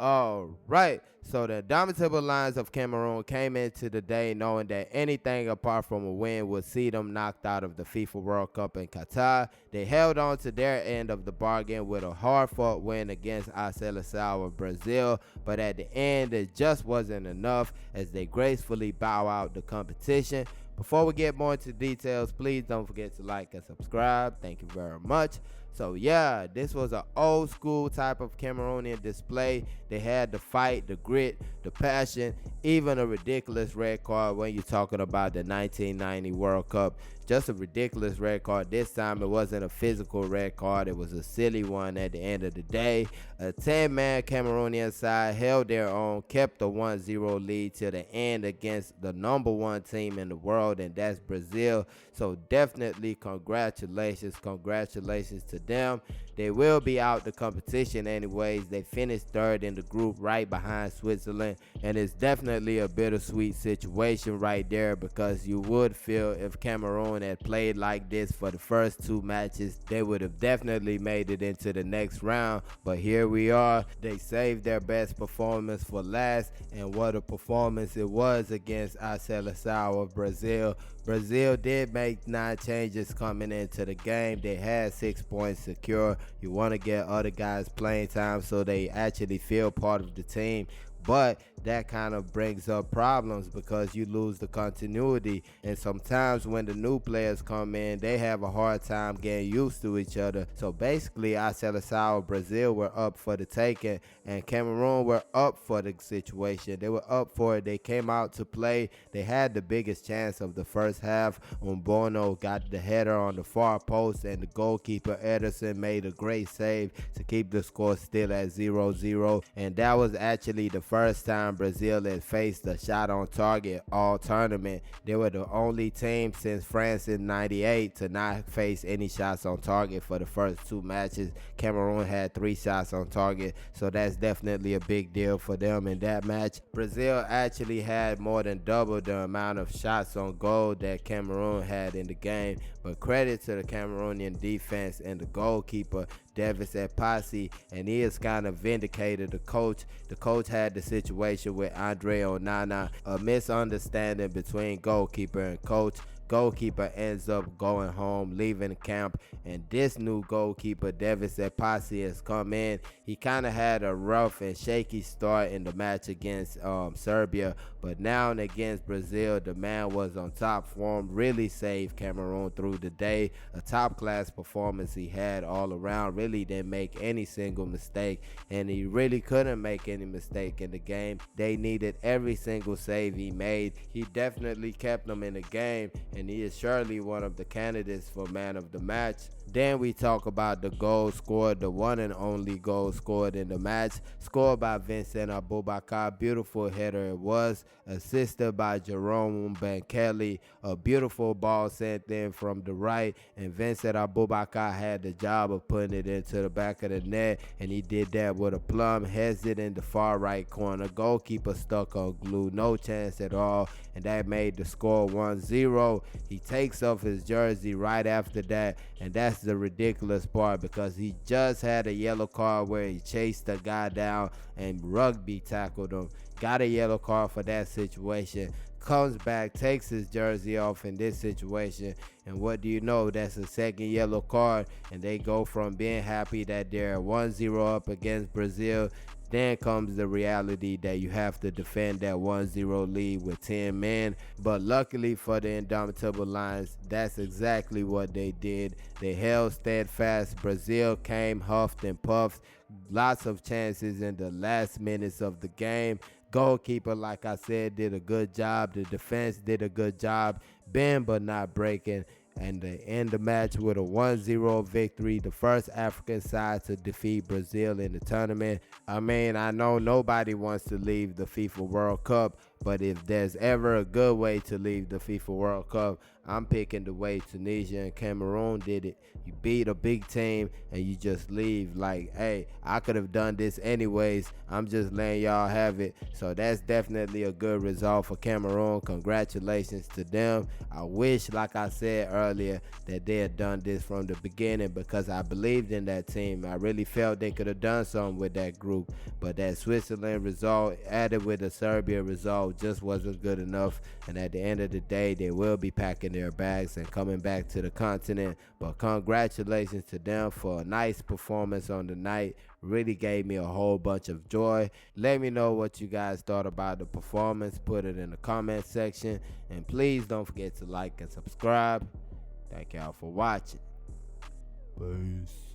All right, so the Indomitable Lions of Cameroon came into the day knowing that anything apart from a win would see them knocked out of the FIFA World Cup in Qatar. They held on to their end of the bargain with a hard-fought win against our Seleção of Brazil, but at the end it just wasn't enough as they gracefully bow out the competition. Before we get more into details, please don't forget to like and subscribe. Thank you very much. So yeah, this was an old school type of Cameroonian display. They had the fight, the grit, the passion, even a ridiculous red card when you're talking about the 1990 World Cup. Just a ridiculous red card. This time it wasn't a physical red card. It was a silly one at the end of the day. A 10-man Cameroonian side held their own, kept a 1-0 lead till the end against the number one team in the world, and that's Brazil. So definitely congratulations to them. They will be out the competition anyways. They finished third in the group right behind Switzerland, and it's definitely a bittersweet situation right there, because you would feel if Cameroon had played like this for the first two matches, they would have definitely made it into the next round. But here we are. They saved their best performance for last, and what a performance it was against our Seleção of Brazil. Brazil did make 9 changes coming into the game. They had 6 points secure. You want to get other guys playing time so they actually feel part of the team. But that kind of brings up problems because you lose the continuity, and sometimes when the new players come in, they have a hard time getting used to each other. So basically, our Seleção Brazil were up for the taking, and Cameroon were up for the situation. They were up for it. They came out to play. They had the biggest chance of the first half. Bono got the header on the far post, and the goalkeeper Ederson made a great save to keep the score still at 0-0. And that was actually the first time Brazil had faced a shot on target all tournament. They were the only team since France in '98 to not face any shots on target for the first 2 matches. Cameroon had 3 shots on target, so that's definitely a big deal for them in that match. Brazil actually had more than double the amount of shots on goal that Cameroon had in the game, but credit to the Cameroonian defense and the goalkeeper Vincent Abubakar, and he has kind of vindicated the coach. The coach had the situation with Andre Onana, a misunderstanding between goalkeeper and coach. Goalkeeper ends up going home, leaving camp, and this new goalkeeper, Vincent Abubakar, has come in. He kind of had a rough and shaky start in the match against Serbia, but now and against Brazil, the man was on top form, really saved Cameroon through the day. A top-class performance he had all around, really didn't make any single mistake, and he really couldn't make any mistake in the game. They needed every single save he made. He definitely kept them in the game, and he is surely one of the candidates for man of the match. Then we talk about the goal scored, the one and only goal scored in the match, scored by Vincent Abubakar. Beautiful header it was, assisted by Jerome Bankeli. A beautiful ball sent in from the right, and Vincent Abubakar had the job of putting it into the back of the net, and he did that with a plum, heads it in the far right corner. Goalkeeper stuck on glue, no chance at all, and that made the score 1-0. He takes off his jersey right after that, and that's the ridiculous part, because he just had a yellow card where he chased the guy down and rugby tackled him. Got a yellow card for that situation. Comes back, takes his jersey off in this situation, and what do you know, that's a second yellow card, and they go from being happy that they're 1-0 up against Brazil. Then comes the reality that you have to defend that 1-0 lead with 10 men. But luckily for the Indomitable Lions, that's exactly what they did. They held steadfast. Brazil came huffed and puffed. Lots of chances in the last minutes of the game. Goalkeeper, like I said, did a good job. The defense did a good job. Bend but not breaking. And they end the match with a 1-0 victory, the first African side to defeat Brazil in the tournament. I mean, I know nobody wants to leave the FIFA World Cup, But if there's ever a good way to leave the FIFA World Cup, I'm picking the way Tunisia and Cameroon did it. You beat a big team and you just leave like, hey, I could have done this anyways. I'm just letting y'all have it. So that's definitely a good result for Cameroon. Congratulations to them. I wish, like I said earlier, that they had done this from the beginning because I believed in that team. I really felt they could have done something with that group. But that Switzerland result added with the Serbia result just wasn't good enough. And at the end of the day, they will be packing their bags and coming back to the continent. But congratulations to them for a nice performance on the night. Really gave me a whole bunch of joy. Let me know what you guys thought about the performance. Put it in the comment section. And please don't forget to like and subscribe. Thank y'all for watching. Peace.